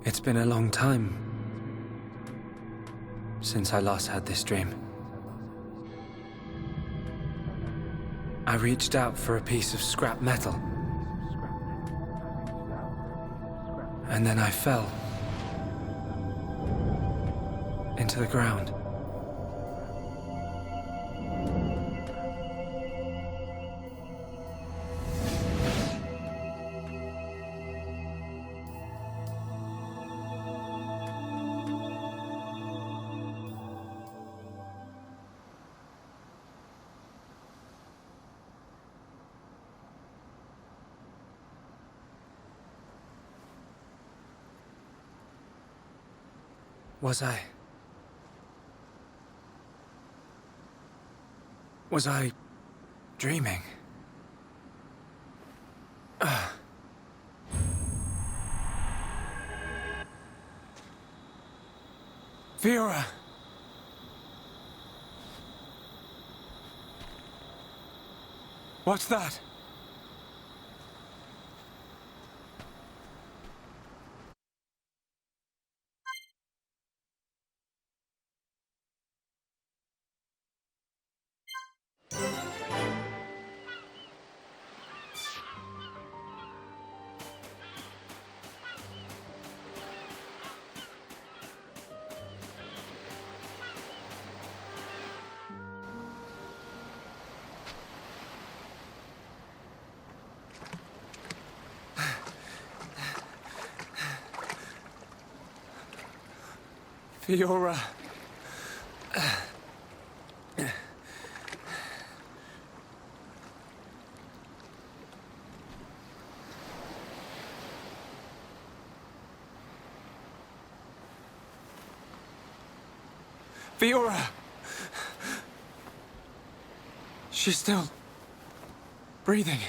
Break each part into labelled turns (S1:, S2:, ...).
S1: It's been a long time since I last had this dream. I reached out for a piece of scrap metal, and then I fell into the ground. Was I dreaming? Fiora! What's that? Fiora. Fiora! She's still breathing.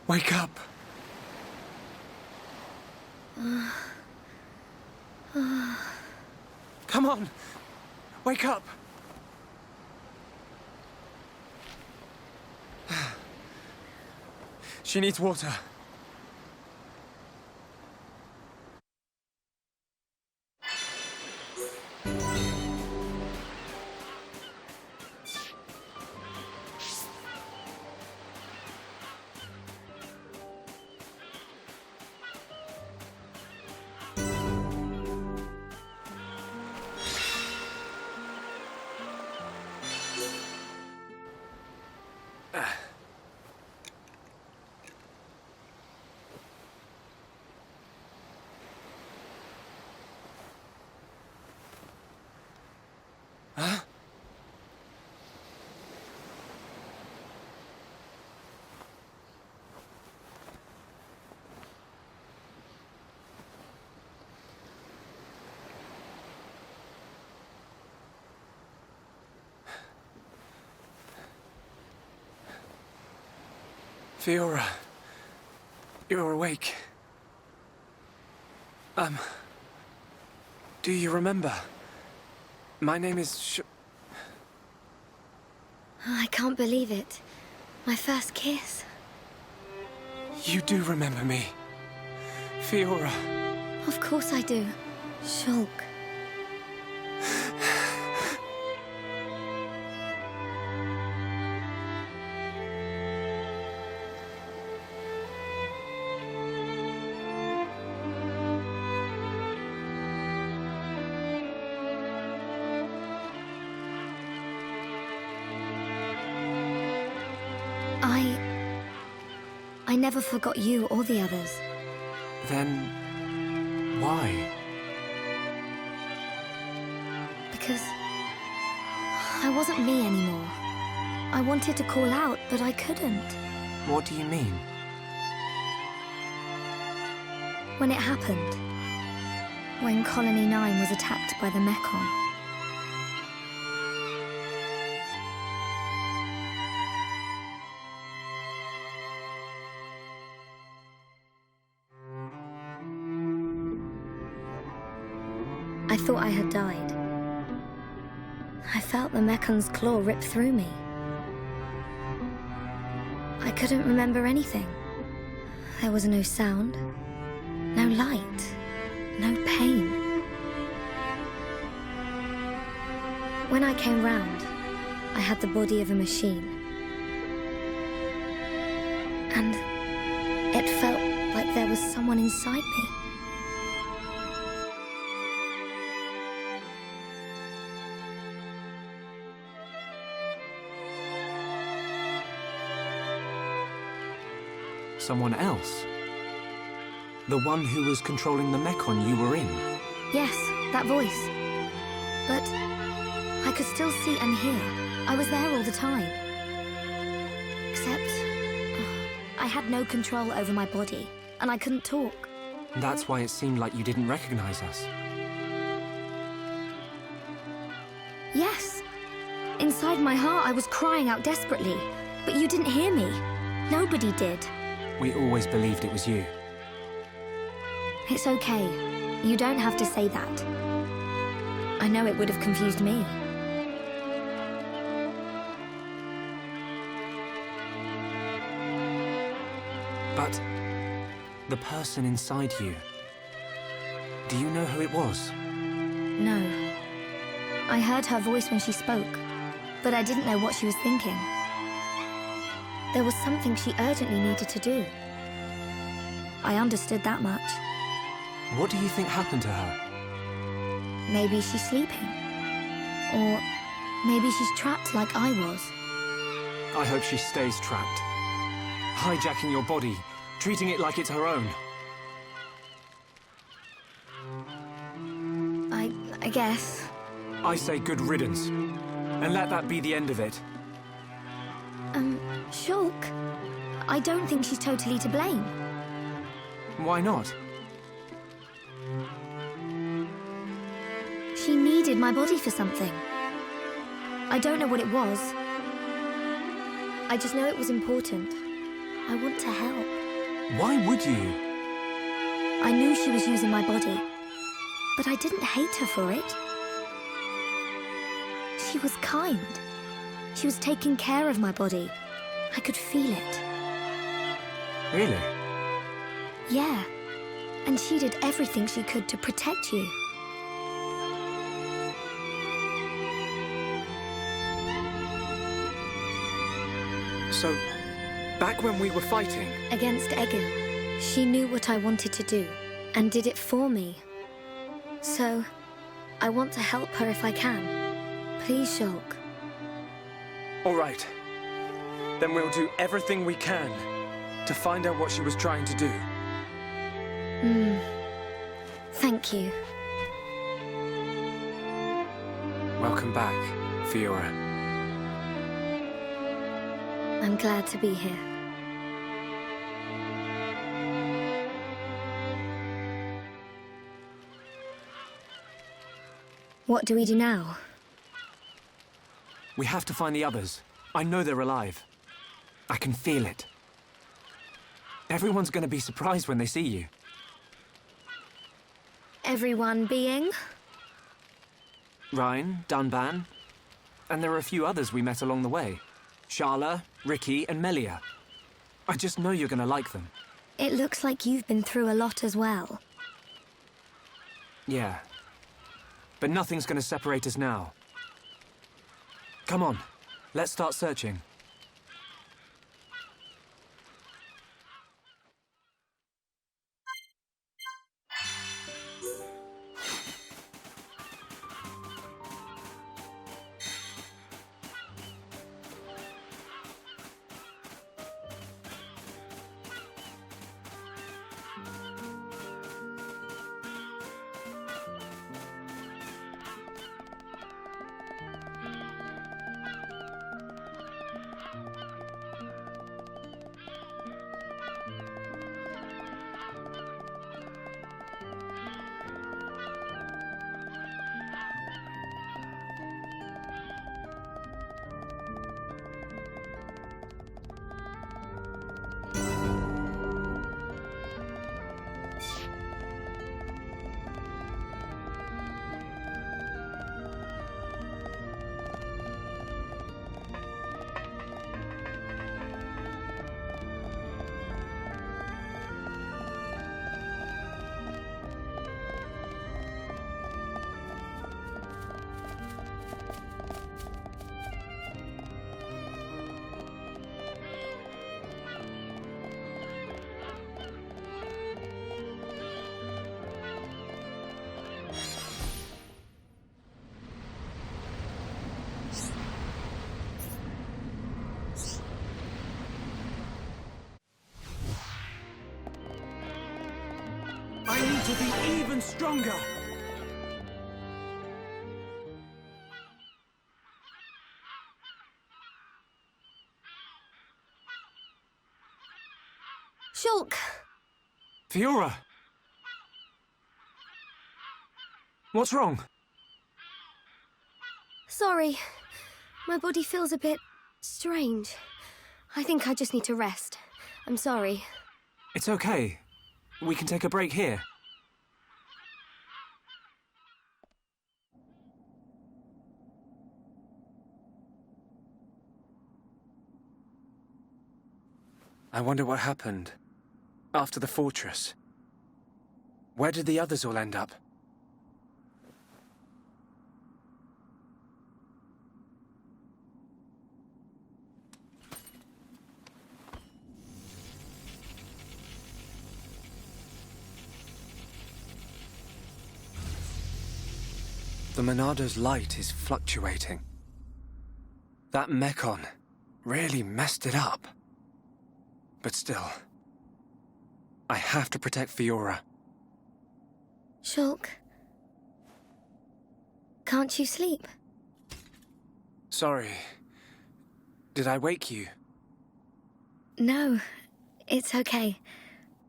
S1: Wake up! Come on! Wake up! She needs water. Huh? Fiora, you're awake. Do you remember? My name is
S2: I can't believe it. My first kiss.
S1: You do remember me. Fiora.
S2: Of course I do. Shulk. I never forgot you or the others.
S1: Then why?
S2: Because I wasn't me anymore. I wanted to call out, but I couldn't.
S1: What do you mean?
S2: When it happened. When Colony 9 was attacked by the Mechon. thought I had died. I felt the Mechon's claw rip through me. I couldn't remember anything. There was no sound, no light, no pain. When I came round, I had the body of a machine. And it felt like there was someone inside me.
S1: Someone else? The one who was controlling the Mechon you were in?
S2: Yes, that voice. But I could still see and hear. I was there all the time. Except I had no control over my body, and I couldn't talk.
S1: That's why it seemed like you didn't recognize us.
S2: Yes. Inside my heart, I was crying out desperately. But you didn't hear me. Nobody did.
S1: We always believed it was you.
S2: It's okay. You don't have to say that. I know it would have confused me.
S1: But the person inside you, do you know who it was?
S2: No. I heard her voice when she spoke, but I didn't know what she was thinking. There was something she urgently needed to do. I understood that much.
S1: What do you think happened to her?
S2: Maybe she's sleeping. Or maybe she's trapped like I was.
S1: I hope she stays trapped. Hijacking your body, treating it like it's her own.
S2: I guess.
S1: I say good riddance. And let that be the end of it.
S2: Shulk, I don't think she's totally to blame.
S1: Why not?
S2: She needed my body for something. I don't know what it was. I just know it was important. I want to help.
S1: Why would you?
S2: I knew she was using my body, but I didn't hate her for it. She was kind. She was taking care of my body. I could feel it.
S1: Really?
S2: Yeah. And she did everything she could to protect you.
S1: So, back when we were fighting...
S2: Against Egil, she knew what I wanted to do, and did it for me. So, I want to help her if I can. Please, Shulk.
S1: All right. Then we'll do everything we can to find out what she was trying to do.
S2: Thank you.
S1: Welcome back, Fiora.
S2: I'm glad to be here. What do we do now?
S1: We have to find the others. I know they're alive. I can feel it. Everyone's gonna be surprised when they see you.
S2: Everyone being?
S1: Ryan, Dunban, and there are a few others we met along the way. Sharla, Ricky, and Melia. I just know you're gonna like them.
S2: It looks like you've been through a lot as well.
S1: Yeah. But nothing's gonna separate us now. Come on, let's start searching. to be even stronger!
S2: Shulk!
S1: Fiora! What's wrong?
S2: Sorry. My body feels a bit strange. I think I just need to rest. I'm sorry.
S1: It's okay. We can take a break here. I wonder what happened after the fortress. Where did the others all end up? The Monado's light is fluctuating. That Mechon really messed it up. But still, I have to protect Fiora.
S2: Shulk. Can't you sleep?
S1: Sorry. Did I wake you?
S2: No, it's okay.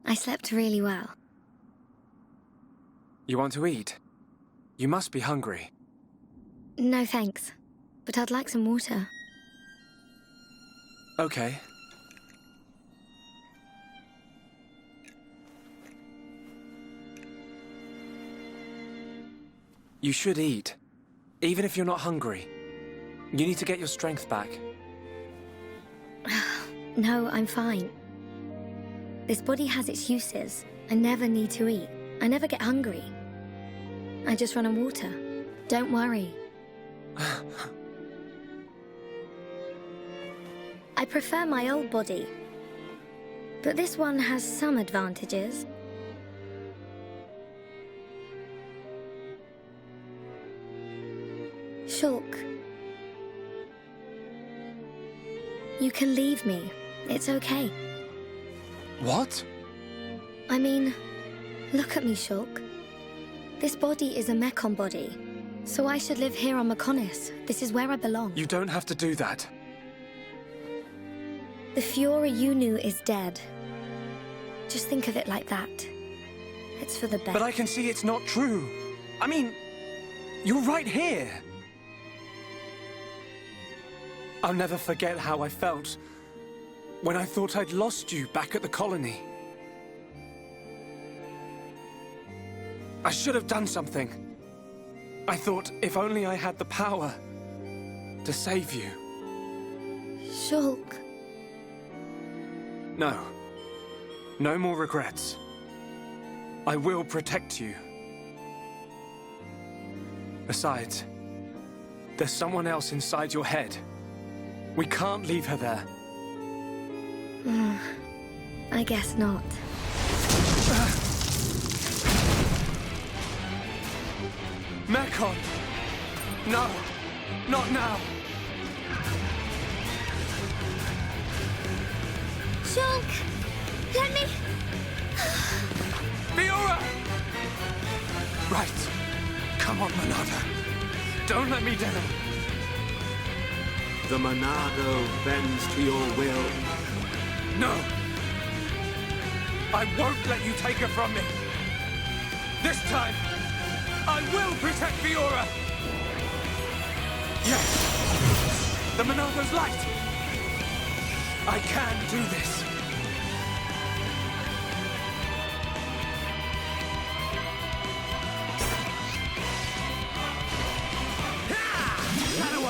S2: I slept really well.
S1: You want to eat? You must be hungry.
S2: No thanks, but I'd like some water.
S1: Okay. You should eat, even if you're not hungry. You need to get your strength back.
S2: No, I'm fine. This body has its uses. I never need to eat. I never get hungry. I just run on water. Don't worry. I prefer my old body. But this one has some advantages. Shulk. You can leave me. It's okay.
S1: What?
S2: I mean, look at me, Shulk. This body is a Mechon body, so I should live here on Mechonis. This is where I belong.
S1: You don't have to do that.
S2: The Fiora you knew is dead. Just think of it like that. It's for the best.
S1: But I can see it's not true. I mean, you're right here. I'll never forget how I felt when I thought I'd lost you back at the colony. I should have done something. I thought if only I had the power to save you.
S2: Shulk.
S1: No. No more regrets. I will protect you. Besides, there's someone else inside your head. We can't leave her there.
S2: I guess not.
S1: Mechon! No! Not now!
S2: Shulk! Let me...
S1: Fiora! Right. Come on, Monado. Don't let me down.
S3: The Monado bends to your will.
S1: No! I won't let you take her from me! This time, I will protect Fiora! Yes! The Monado's light! I can do this! How do I?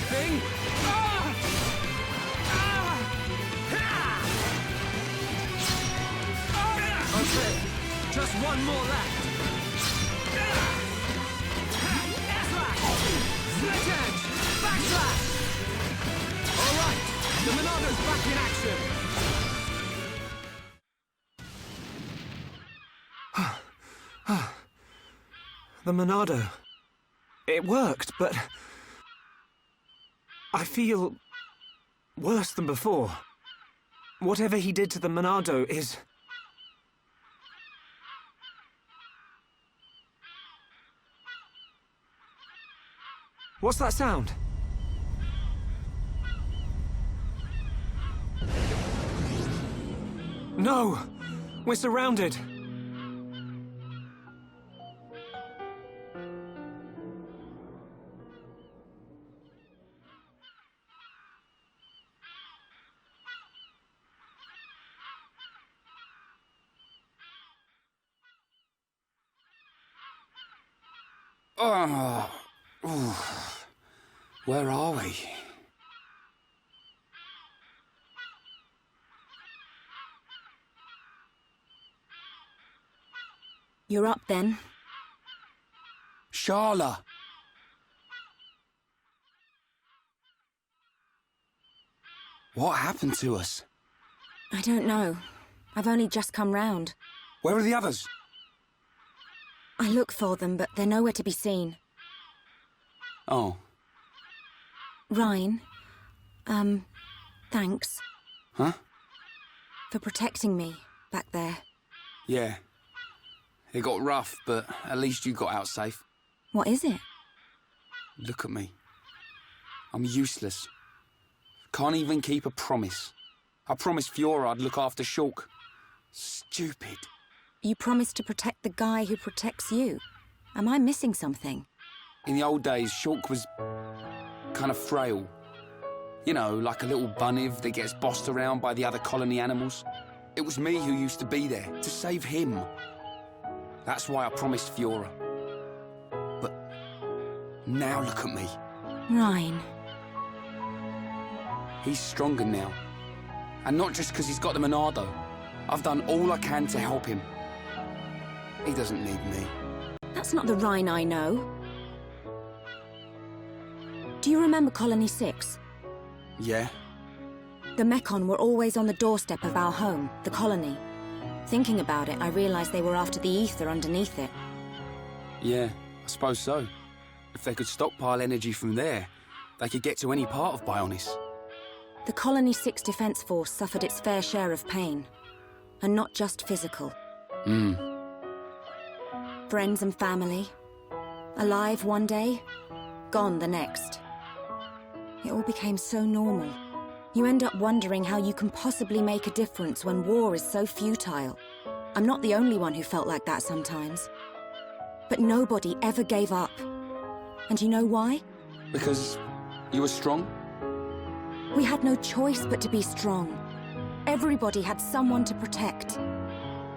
S1: Thing. Okay, just one more left. Split edge, backslash. All right, the Monado's back in action.
S3: The Monado. It worked, but... I feel... worse than before. Whatever he did to the Monado is... What's that sound? No! We're surrounded!
S4: Oh, ooh. Where are we?
S2: You're up then.
S4: Sharla! What happened to us?
S2: I don't know. I've only just come round.
S4: Where are the others?
S2: I look for them, but they're nowhere to be seen.
S4: Oh.
S2: Ryan, thanks.
S4: Huh?
S2: For protecting me back there.
S4: Yeah. It got rough, but at least you got out safe.
S2: What is it?
S4: Look at me. I'm useless. Can't even keep a promise. I promised Fiora I'd look after Shulk. Stupid.
S2: You promised to protect the guy who protects you. Am I missing something?
S4: In the old days, Shulk was kind of frail. You know, like a little bunniv that gets bossed around by the other colony animals. It was me who used to be there, to save him. That's why I promised Fiora. But now look at me.
S2: Ryan.
S4: He's stronger now. And not just because he's got the Monado. I've done all I can to help him. He doesn't need me.
S2: That's not the Ryan I know. Do you remember Colony 6?
S4: Yeah?
S2: The Mekon were always on the doorstep of our home, the colony. Thinking about it, I realized they were after the ether underneath it.
S4: Yeah, I suppose so. If they could stockpile energy from there, they could get to any part of Bionis.
S2: The Colony 6 Defense Force suffered its fair share of pain. And not just physical. Friends and family. Alive one day, gone the next. It all became so normal. You end up wondering how you can possibly make a difference when war is so futile. I'm not the only one who felt like that sometimes. But nobody ever gave up. And you know why?
S4: Because you were strong?
S2: We had no choice but to be strong. Everybody had someone to protect.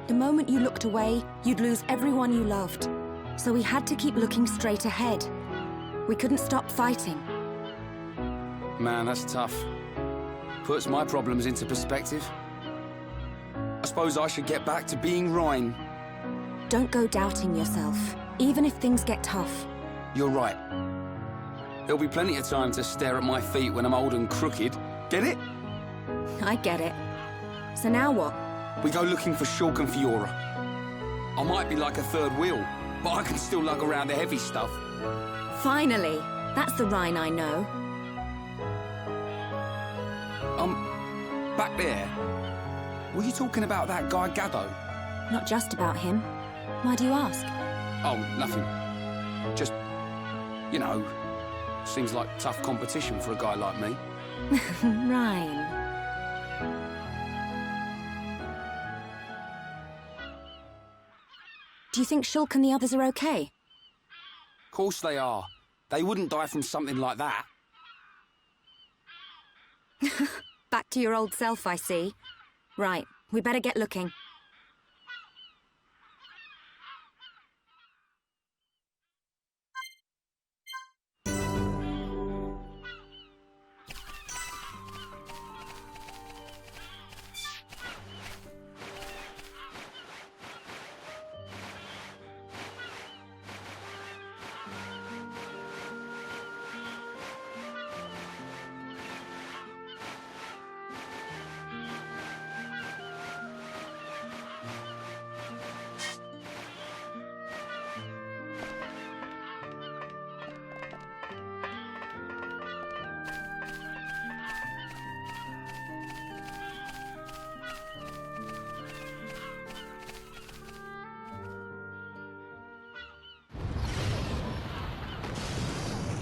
S2: The moment you looked away, you'd lose everyone you loved. So we had to keep looking straight ahead. We couldn't stop fighting.
S4: Man, that's tough. Puts my problems into perspective. I suppose I should get back to being Ryan.
S2: Don't go doubting yourself, even if things get tough.
S4: You're right. There'll be plenty of time to stare at my feet when I'm old and crooked. Get it?
S2: I get it. So now what?
S4: We go looking for Shulk and Fiora. I might be like a third wheel, but I can still lug around the heavy stuff.
S2: Finally! That's the Rhine I know.
S4: Back there. Were you talking about that guy Gaddo?
S2: Not just about him. Why do you ask?
S4: Oh, nothing. Just, you know, seems like tough competition for a guy like me.
S2: Rhine. Do you think Shulk and the others are okay?
S4: Of course they are. They wouldn't die from something like that.
S2: Back to your old self, I see. Right, we better get looking.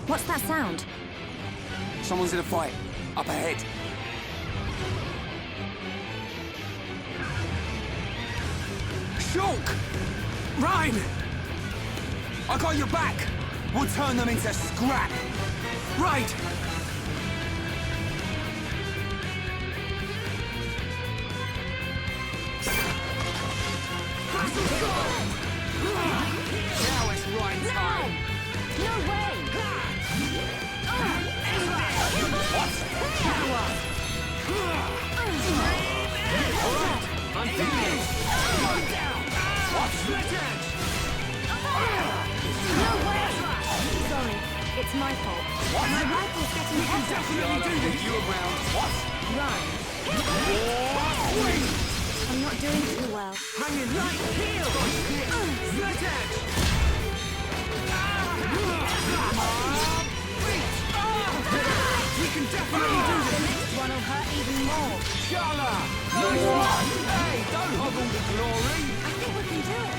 S2: What's that sound?
S4: Someone's in a fight. Up ahead. Shulk!
S3: Rhine!
S4: I got your back! We'll turn them into scrap!
S3: Right!
S4: Now it's right time!
S2: No way!
S3: I'm feeling it!
S2: No way! Sorry, it's my fault. My rifle's getting heavy.
S4: Definitely do this! You around. What?
S2: Run. I'm not doing too well.
S3: Hanging right here! Split edge! We can definitely do
S2: The
S3: this!
S2: next one will hurt even more.
S4: Shala! Nice one! Hey, don't hog all the glory!
S2: I think we can do it.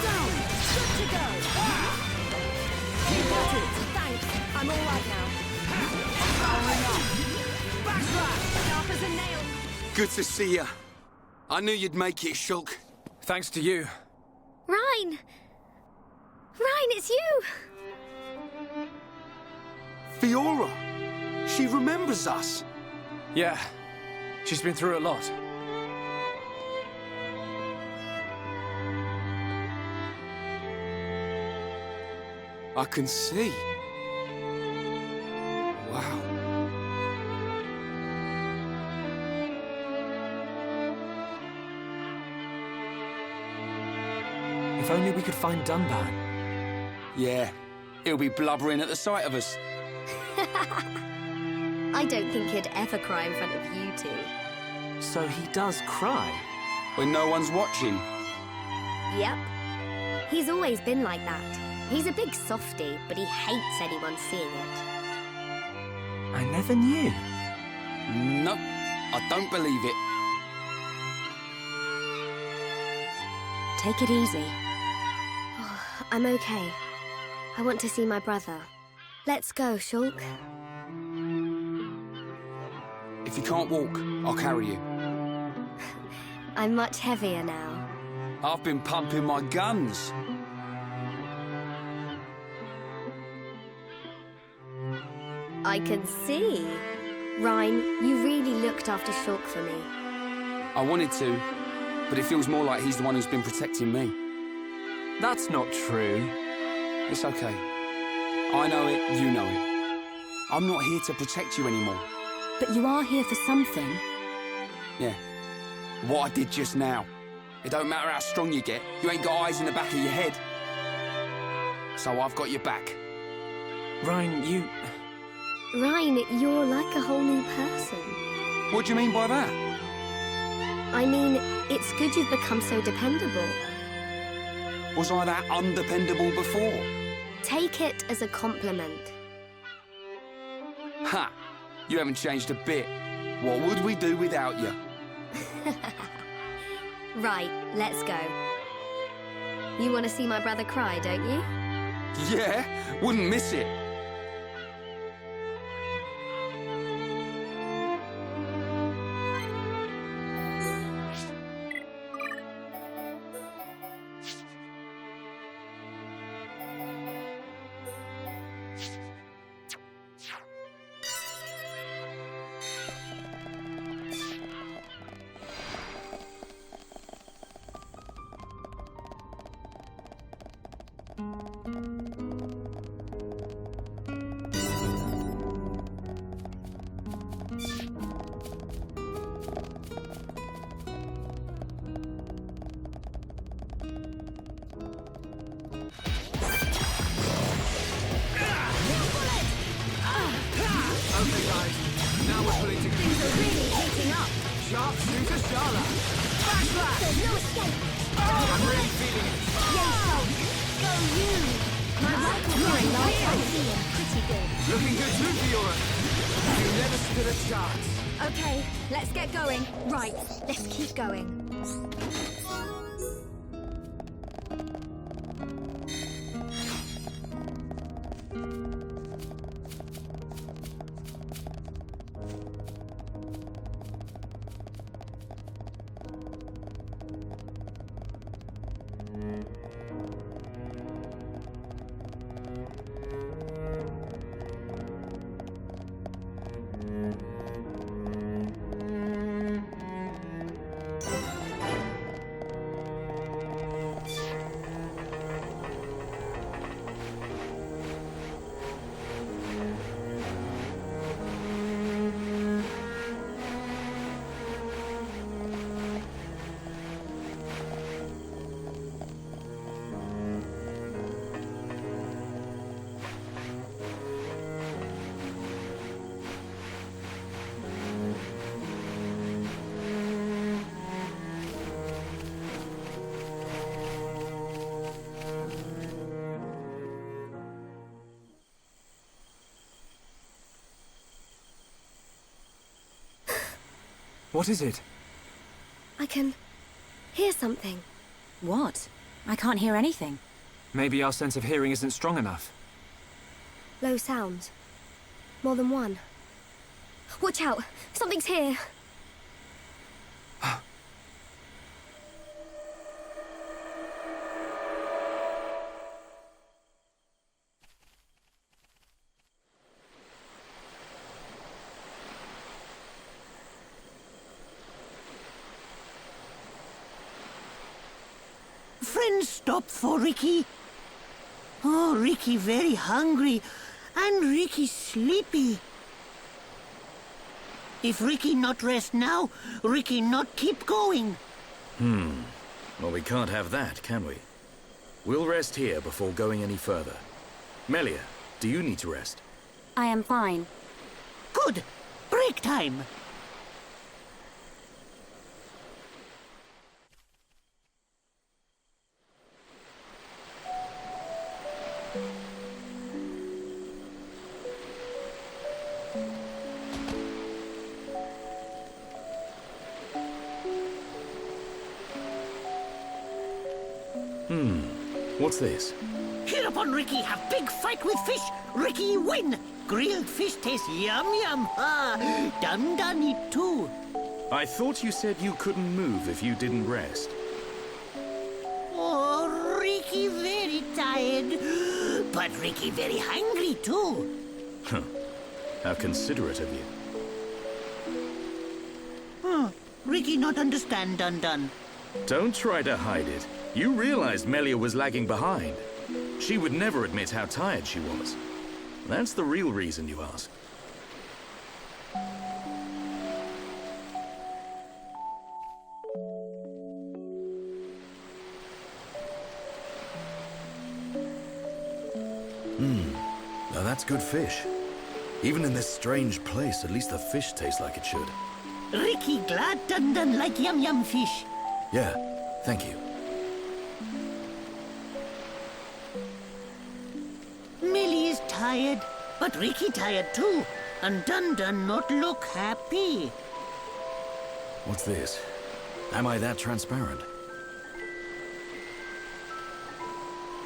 S2: Down. Good to go. You got it. Thanks. I'm all right now.
S4: Powering up!
S2: Backslash. Sharp as a nail.
S4: Good to see ya. I knew you'd make it, Shulk.
S1: Thanks to you.
S2: Rhine! Rhine, it's you!
S4: Fiora! She remembers us!
S1: Yeah, she's been through a lot.
S4: I can see. Wow.
S3: If only we could find Dunban.
S4: Yeah, he'll be blubbering at the sight of us.
S2: I don't think he'd ever cry in front of you two.
S3: So he does cry.
S4: When no one's watching.
S2: Yep. He's always been like that. He's a big softie, but he hates anyone seeing it.
S3: I never knew.
S4: Nope, I don't believe it.
S2: Take it easy. I'm okay. I want to see my brother. Let's go, Shulk.
S4: If you can't walk, I'll carry you.
S2: I'm much heavier now.
S4: I've been pumping my guns.
S2: I can see. Rhine, you really looked after Shulk for me.
S4: I wanted to, but it feels more like he's the one who's been protecting me.
S3: That's not true.
S4: It's okay. I know it, you know it. I'm not here to protect you anymore.
S2: But you are here for something.
S4: Yeah. What I did just now. It don't matter how strong you get, you ain't got eyes in the back of your head. So I've got your back.
S3: Rhine, you...
S2: Rhine, you're like a whole new person.
S4: What do you mean by that?
S2: I mean, it's good you've become so dependable.
S4: Was I that undependable before?
S2: Take it as a compliment.
S4: Ha! You haven't changed a bit. What would we do without you?
S2: Right, let's go. You want to see my brother cry, don't you?
S4: Yeah, wouldn't miss it.
S3: Okay, guys. Now we're pulling together.
S2: Things are really heating up.
S3: Sharpshooter Shala. Backslash!
S2: There's no escape.
S3: I'm really feeling it.
S2: Yay, Shulk. Go you. My rifle's going right. I'm feeling pretty good.
S3: Looking good too, Fiora. You never stood a chance.
S2: Okay, let's get going. Right, let's keep going.
S3: What is it?
S2: I can hear something.
S5: What? I can't hear anything.
S3: Maybe our sense of hearing isn't strong enough.
S2: Low sounds. More than one. Watch out! Something's here!
S6: Friends stop for Ricky. Oh, Ricky very hungry, and Ricky sleepy. If Ricky not rest now, Ricky not keep going.
S7: Well, we can't have that, can we? We'll rest here before going any further. Melia, do you need to rest?
S5: I am fine.
S6: Good. Break time.
S7: What's this?
S6: Hereupon Ricky have big fight with fish. Ricky win. Grilled fish taste yum yum. Ah, done it too.
S7: I thought you said you couldn't move if you didn't rest.
S6: Oh, Ricky very tired. But Ricky very hungry too.
S7: How considerate of you.
S6: Ricky not understand Dun.
S7: Don't try to hide it. You realized Melia was lagging behind. She would never admit how tired she was. That's the real reason you ask.
S8: Now that's good fish. Even in this strange place, at least the fish tastes like it should.
S6: Ricky glad Dun like yum yum fish.
S8: Yeah, thank you.
S6: Millie is tired, but Ricky tired too. And Dun not look happy.
S8: What's this? Am I that transparent?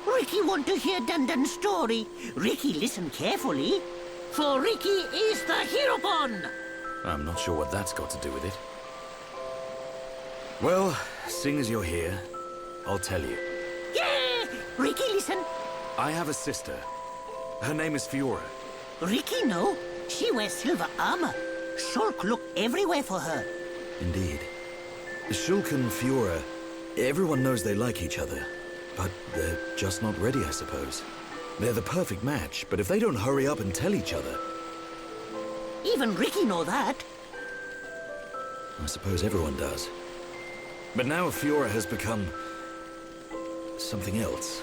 S6: Ricky want to hear Dun story. Ricky listen carefully. For Ricky is the Heropon.
S8: I'm not sure what that's got to do with it. Well, seeing as you're here, I'll tell you.
S6: Yeah! Ricky listen.
S8: I have a sister. Her name is Fiora.
S6: Ricky know. She wears silver armor. Shulk look everywhere for her.
S8: Indeed. Shulk and Fiora, everyone knows they like each other. But they're just not ready, I suppose. They're the perfect match, but if they don't hurry up and tell each other...
S6: Even Ricky know that.
S8: I suppose everyone does. But now Fiora has become... something else.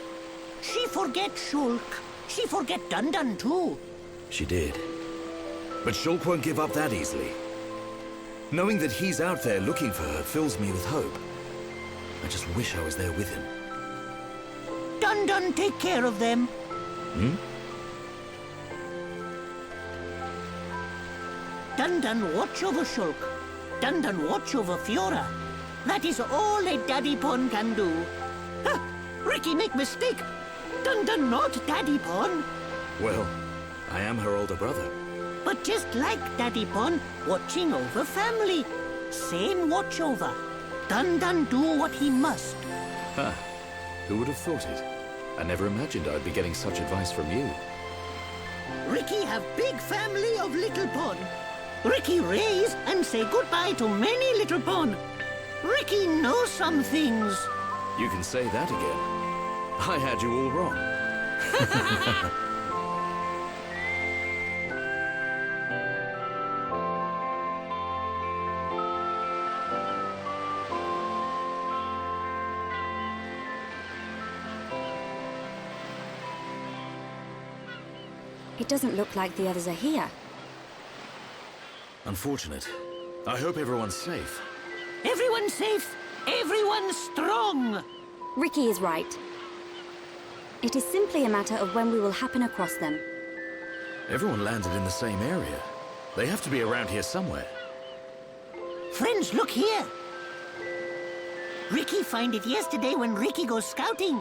S6: She forget Shulk. She forget Dun too.
S8: She did. But Shulk won't give up that easily. Knowing that he's out there looking for her fills me with hope. I just wish I was there with him.
S6: Dun take care of them. Dun watch over Shulk. Dun watch over Fiora. That is all a Daddy Pon can do. Huh, Ricky make mistake. Dun not Daddy Pon.
S8: Well, I am her older brother.
S6: But just like Daddy Pon, watching over family. Same watch over. Dun do what he must.
S8: Huh. Who would have thought it? I never imagined I'd be getting such advice from you.
S6: Ricky have big family of little pon. Ricky raise and say goodbye to many little pon. Ricky knows some things.
S8: You can say that again. I had you all wrong.
S5: It doesn't look like the others are here.
S8: Unfortunate. I hope everyone's safe.
S6: Everyone safe. Everyone strong.
S5: Ricky is right. It is simply a matter of when we will happen across them.
S8: Everyone landed in the same area. They have to be around here somewhere.
S6: Friends, look here. Ricky find it yesterday when Ricky goes scouting.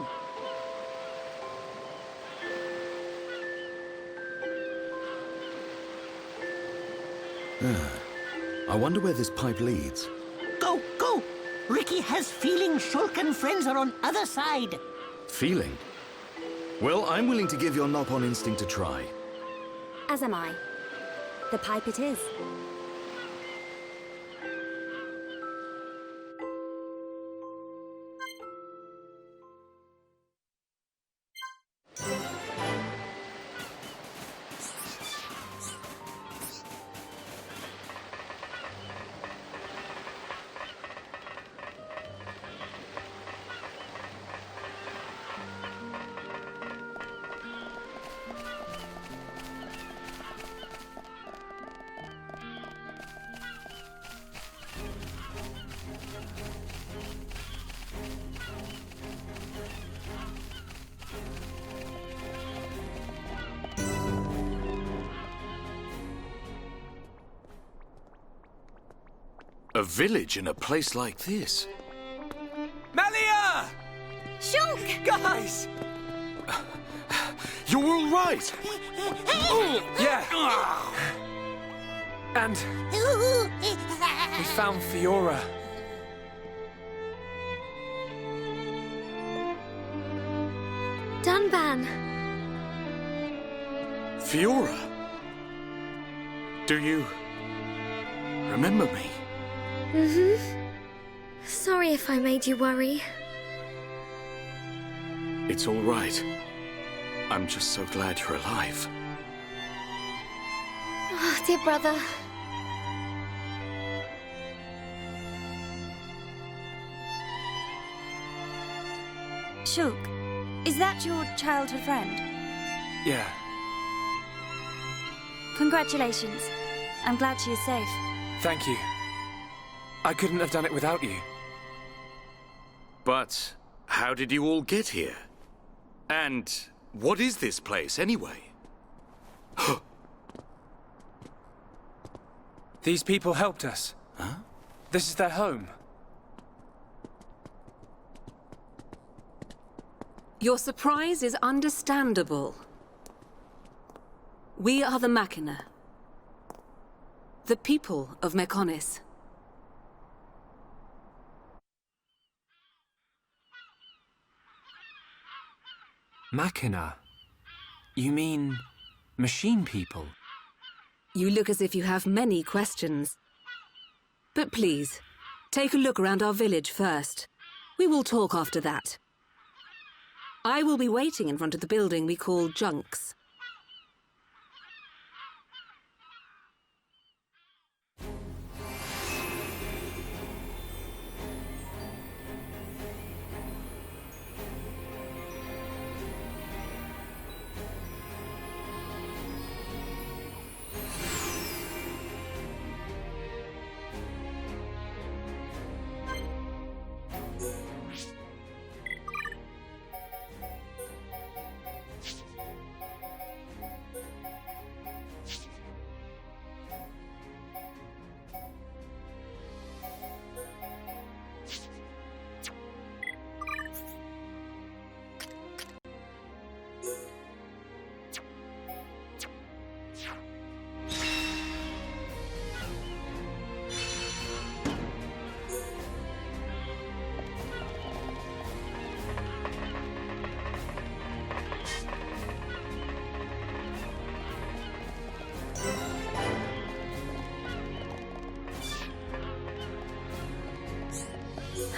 S8: I wonder where this pipe leads.
S6: Go, go! Ricky has feeling Shulk and friends are on other side.
S8: Feeling? Well, I'm willing to give your knock-on instinct a try.
S5: As am I. The pipe it is.
S7: A village in a place like this?
S1: Melia!
S2: Shulk!
S1: Guys!
S7: You're all right!
S1: Yeah. And we found Fiora.
S2: Dunban!
S7: Fiora? Do you remember me?
S2: Sorry if I made you worry.
S7: It's all right. I'm just so glad you're alive.
S2: Oh, dear brother.
S5: Shulk, is that your childhood friend?
S1: Yeah.
S5: Congratulations. I'm glad she is safe.
S1: Thank you. I couldn't have done it without you.
S7: But how did you all get here? And what is this place, anyway?
S1: These people helped us.
S7: Huh?
S1: This is their home.
S9: Your surprise is understandable. We are the Machina. The people of Mechonis.
S1: Machina? You mean machine people?
S9: You look as if you have many questions. But please, take a look around our village first. We will talk after that. I will be waiting in front of the building we call Junks.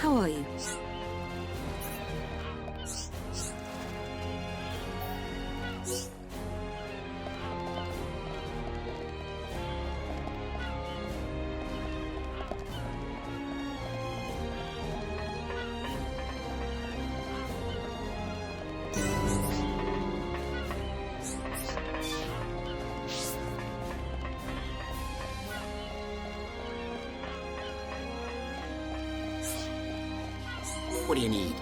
S9: How are you?
S4: What do you need?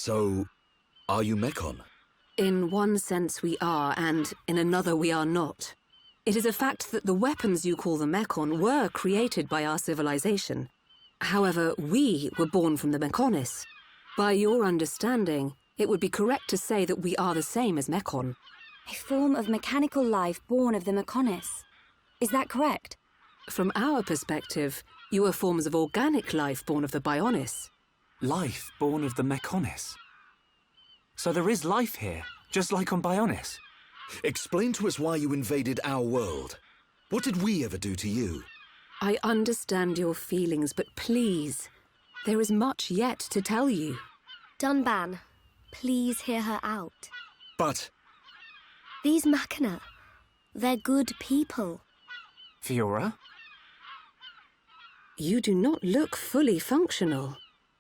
S8: So, are you Mekon?
S9: In one sense we are, and in another we are not. It is a fact that the weapons you call the Mekon were created by our civilization. However, we were born from the Mekonis. By your understanding, it would be correct to say that we are the same as Mekon.
S5: A form of mechanical life born of the Mekonis. Is that correct?
S9: From our perspective, you are forms of organic life born of the Bionis.
S3: Life born of the Mekonis. So there is life here, just like on Bionis.
S8: Explain to us why you invaded our world. What did we ever do to you?
S9: I understand your feelings, but please, there is much yet to tell you.
S2: Dunban, please hear her out.
S8: But...
S2: These Machina, they're good people.
S3: Fiora?
S9: You do not look fully functional.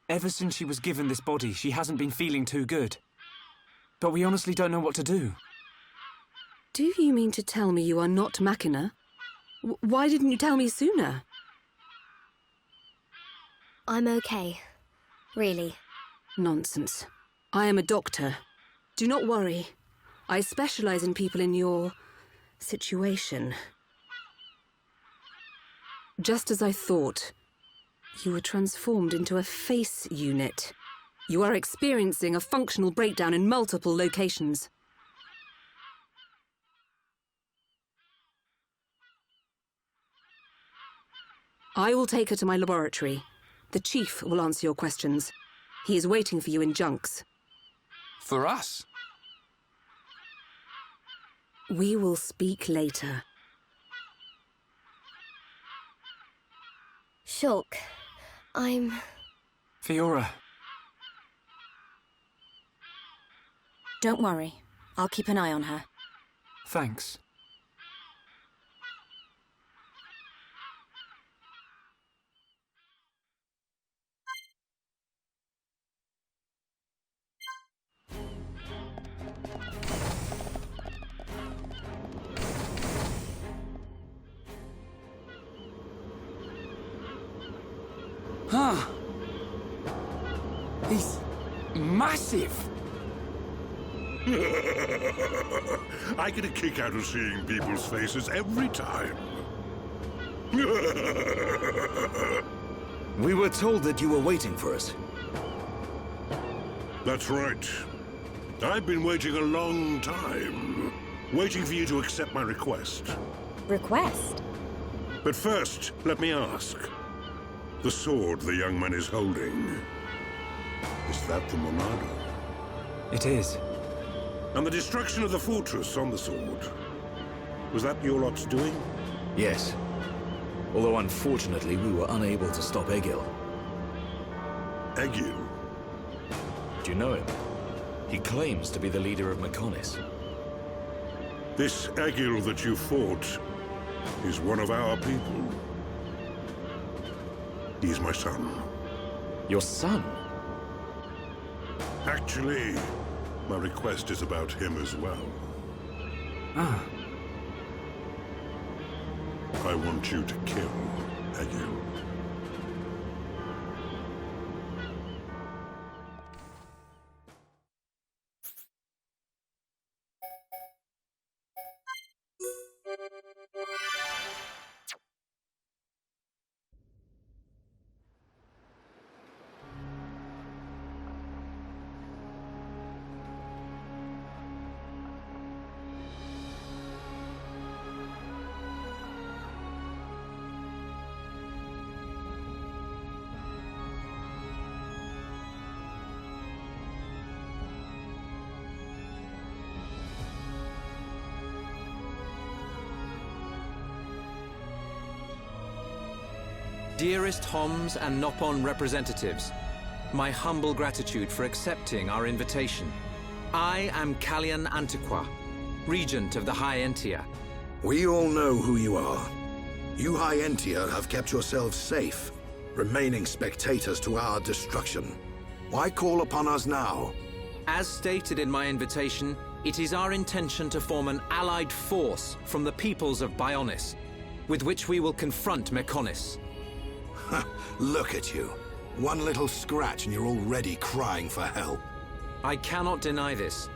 S3: Ever since she was given this body, she hasn't been feeling too good. But we honestly don't know what to do.
S9: Do you mean to tell me you are not Machina? Why didn't you tell me sooner?
S2: I'm okay. Really.
S9: Nonsense. I am a doctor. Do not worry. I specialize in people in your situation. Just as I thought, you were transformed into a face unit. You are experiencing a functional breakdown in multiple locations. I will take her to my laboratory. The Chief will answer your questions. He is waiting for you in Junks.
S4: For us?
S9: We will speak later.
S2: Shulk, I'm...
S3: Fiora.
S5: Don't worry. I'll keep an eye on her.
S3: Thanks.
S4: Huh. He's massive.
S10: I get a kick out of seeing people's faces every time.
S8: We were told that you were waiting for us.
S10: That's right. I've been waiting a long time. Waiting for you to accept my request.
S5: Request?
S10: But first, let me ask. The sword the young man is holding, is that the Monado?
S3: It is.
S10: And the destruction of the fortress on the sword, was that your lot's doing?
S8: Yes. Although unfortunately we were unable to stop Egil.
S10: Egil?
S8: Do you know him? He claims to be the leader of Mekonis.
S10: This Egil that you fought is one of our people. He's my son.
S8: Your son?
S10: Actually, my request is about him as well.
S3: Ah.
S10: I want you to kill Egil.
S11: Dearest Homs and Nopon representatives, my humble gratitude for accepting our invitation. I am Kallian Antiqua, Regent of the High Entia.
S12: We all know who you are. You High Entia have kept yourselves safe, remaining spectators to our destruction. Why call upon us now?
S11: As stated in my invitation, it is our intention to form an allied force from the peoples of Bionis, with which we will confront Mekonis.
S12: Look at you. One little scratch and you're already crying for help.
S11: I cannot deny this.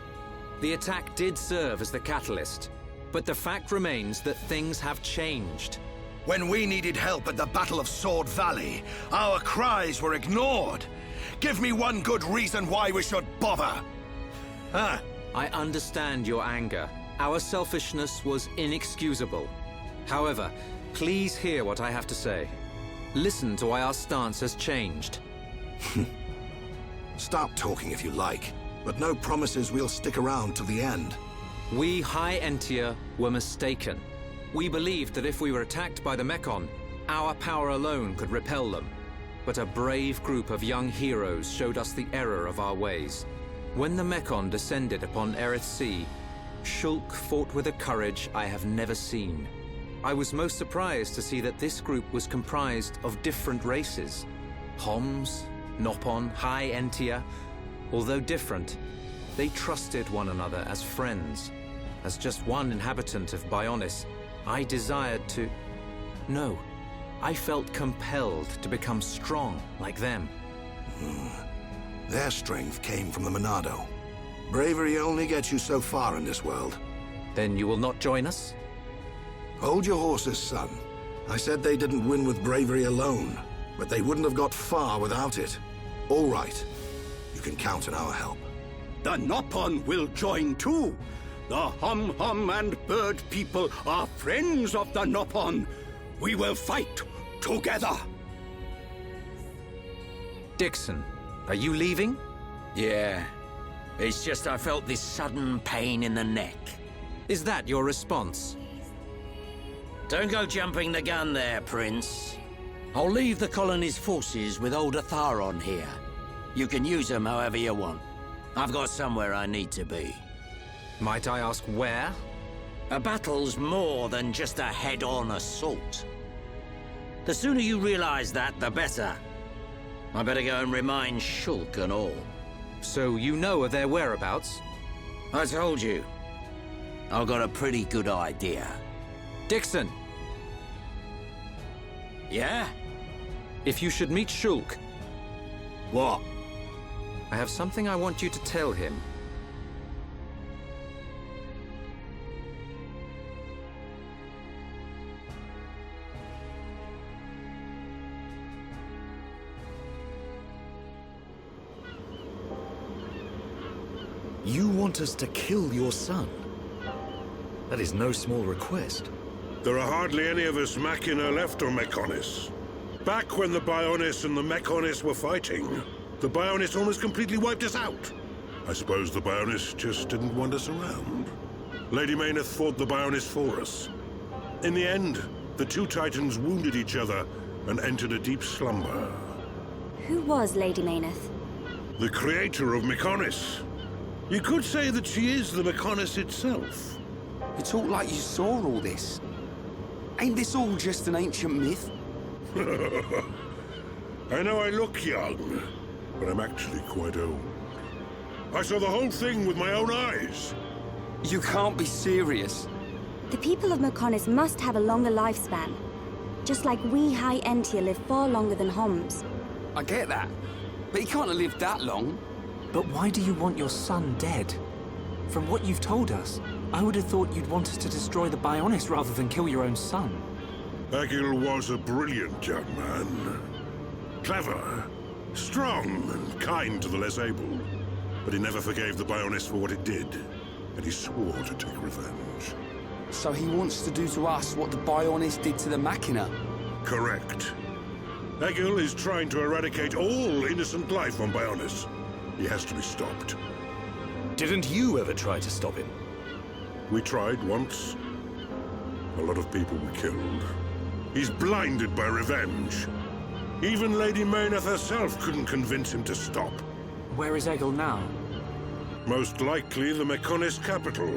S11: The attack did serve as the catalyst, but the fact remains that things have changed.
S12: When we needed help at the Battle of Sword Valley, our cries were ignored. Give me one good reason why we should bother. Huh?
S11: I understand your anger. Our selfishness was inexcusable. However, please hear what I have to say. Listen to why our stance has changed.
S12: Stop talking if you like, but no promises we'll stick around till the end.
S11: We High Entia were mistaken. We believed that if we were attacked by the Mekon, our power alone could repel them. But a brave group of young heroes showed us the error of our ways. When the Mekon descended upon Erith Sea, Shulk fought with a courage I have never seen. I was most surprised to see that this group was comprised of different races. Homs, Nopon, High Entia. Although different, they trusted one another as friends. As just one inhabitant of Bionis, I desired to... No, I felt compelled to become strong like them.
S12: Their strength came from the Monado. Bravery only gets you so far in this world.
S11: Then you will not join us?
S12: Hold your horses, son. I said they didn't win with bravery alone, but they wouldn't have got far without it. All right. You can count on our help.
S13: The Nopon will join too. The Hum-Hum and Bird people are friends of the Nopon. We will fight together.
S11: Dixon, are you leaving?
S14: Yeah. It's just I felt this sudden pain in the neck.
S11: Is that your response?
S14: Don't go jumping the gun there, Prince. I'll leave the colony's forces with old Atharon here. You can use them however you want. I've got somewhere I need to be.
S11: Might I ask where?
S14: A battle's more than just a head-on assault. The sooner you realize that, the better. I better go and remind Shulk and all.
S11: So you know of their whereabouts?
S14: I told you. I've got a pretty good idea.
S11: Dixon!
S14: Yeah?
S11: If you should meet Shulk...
S14: What?
S11: I have something I want you to tell him.
S8: You want us to kill your son? That is no small request.
S10: There are hardly any of us Machina left on Mekonis. Back when the Bionis and the Mekonis were fighting, the Bionis almost completely wiped us out. I suppose the Bionis just didn't want us around. Lady Mayneth fought the Bionis for us. In the end, the two Titans wounded each other and entered a deep slumber.
S5: Who was Lady Mayneth?
S10: The creator of Mekonis. You could say that she is the Mekonis itself.
S4: You talk like you saw all this. Ain't this all just an ancient myth?
S10: I know I look young, but I'm actually quite old. I saw the whole thing with my own eyes.
S4: You can't be serious.
S5: The people of Mekonis must have a longer lifespan. Just like we High Entia live far longer than Homs.
S4: I get that, but he can't have lived that long.
S3: But why do you want your son dead? From what you've told us, I would have thought you'd want us to destroy the Bionis rather than kill your own son.
S10: Egil was a brilliant young man. Clever, strong, and kind to the less able. But he never forgave the Bionis for what it did, and he swore to take revenge.
S4: So he wants to do to us what the Bionis did to the Machina?
S10: Correct. Egil is trying to eradicate all innocent life on Bionis. He has to be stopped.
S8: Didn't you ever try to stop him?
S10: We tried once. A lot of people were killed. He's blinded by revenge. Even Lady Mayneth herself couldn't convince him to stop.
S3: Where is Egil now?
S10: Most likely the Mekonis capital.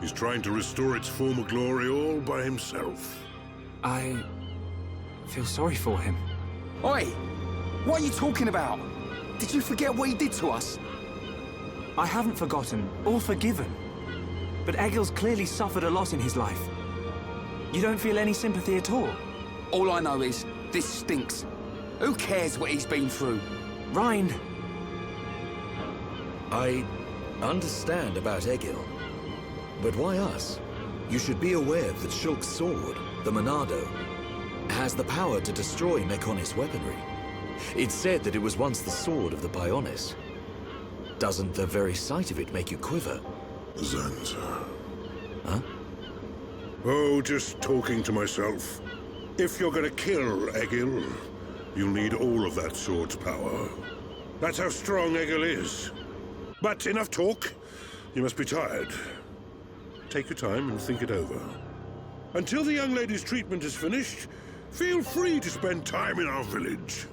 S10: He's trying to restore its former glory all by himself.
S3: I feel sorry for him.
S4: Oi! What are you talking about? Did you forget what he did to us?
S3: I haven't forgotten, or forgiven. But Egil's clearly suffered a lot in his life. You don't feel any sympathy at all?
S4: All I know is, this stinks. Who cares what he's been through?
S3: Rind!
S8: I understand about Egil. But why us? You should be aware that Shulk's sword, the Monado, has the power to destroy Mechonis weaponry. It's said that it was once the sword of the Bionis. Doesn't the very sight of it make you quiver?
S10: Zanza.
S8: Huh?
S10: Oh, just talking to myself. If you're gonna kill Egil, you'll need all of that sword's power. That's how strong Egil is. But enough talk. You must be tired. Take your time and think it over. Until the young lady's treatment is finished, feel free to spend time in our village.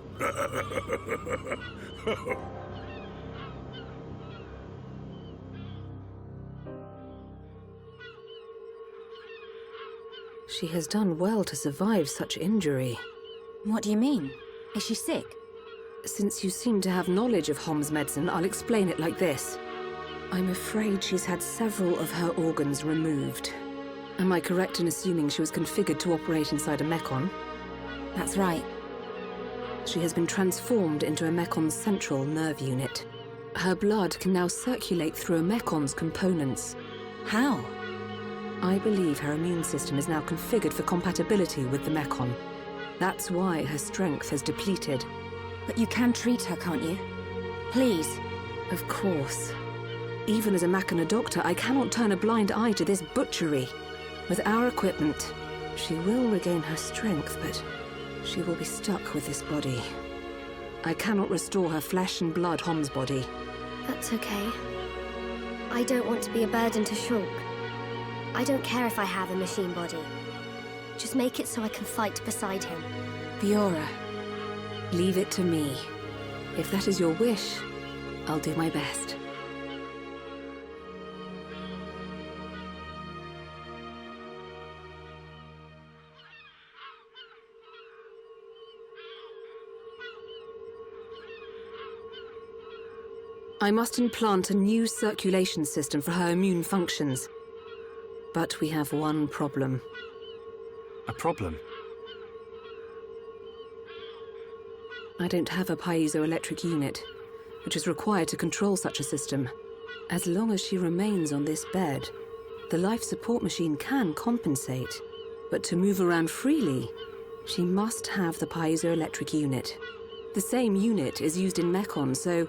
S9: She has done well to survive such injury.
S5: What do you mean? Is she sick?
S9: Since you seem to have knowledge of Hom's medicine, I'll explain it like this. I'm afraid she's had several of her organs removed. Am I correct in assuming she was configured to operate inside a Mechon?
S5: That's right.
S9: She has been transformed into a Mekon's central nerve unit. Her blood can now circulate through a Mekon's components.
S5: How?
S9: I believe her immune system is now configured for compatibility with the Mechon. That's why her strength has depleted.
S5: But you can treat her, can't you? Please.
S9: Of course. Even as a Machina doctor, I cannot turn a blind eye to this butchery. With our equipment, she will regain her strength, but she will be stuck with this body. I cannot restore her flesh and blood Hom's body.
S2: That's okay. I don't want to be a burden to Shulk. I don't care if I have a machine body. Just make it so I can fight beside him.
S5: Fiora.
S9: Leave it to me. If that is your wish, I'll do my best. I must implant a new circulation system for her immune functions. But we have one problem.
S3: A problem?
S9: I don't have a piezoelectric unit, which is required to control such a system. As long as she remains on this bed, the life support machine can compensate. But to move around freely, she must have the piezoelectric unit. The same unit is used in Mechon, so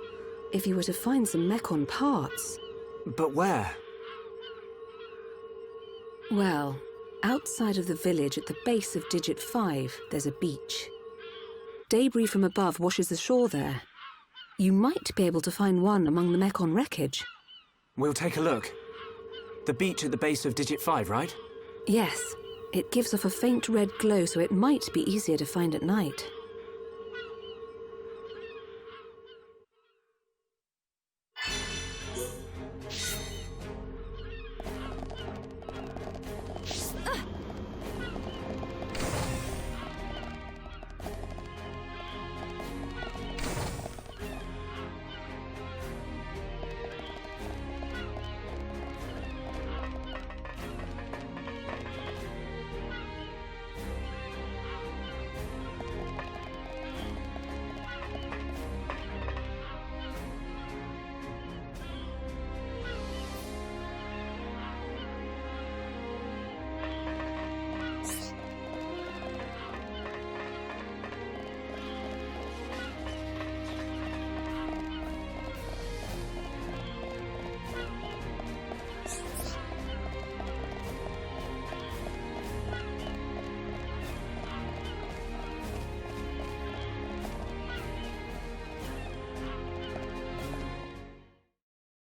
S9: if you were to find some Mechon parts...
S3: But where?
S9: Well, outside of the village at the base of Digit 5, there's a beach. Debris from above washes ashore there. You might be able to find one among the Mechon wreckage.
S3: We'll take a look. The beach at the base of Digit 5, right?
S9: Yes. It gives off a faint red glow, so it might be easier to find at night.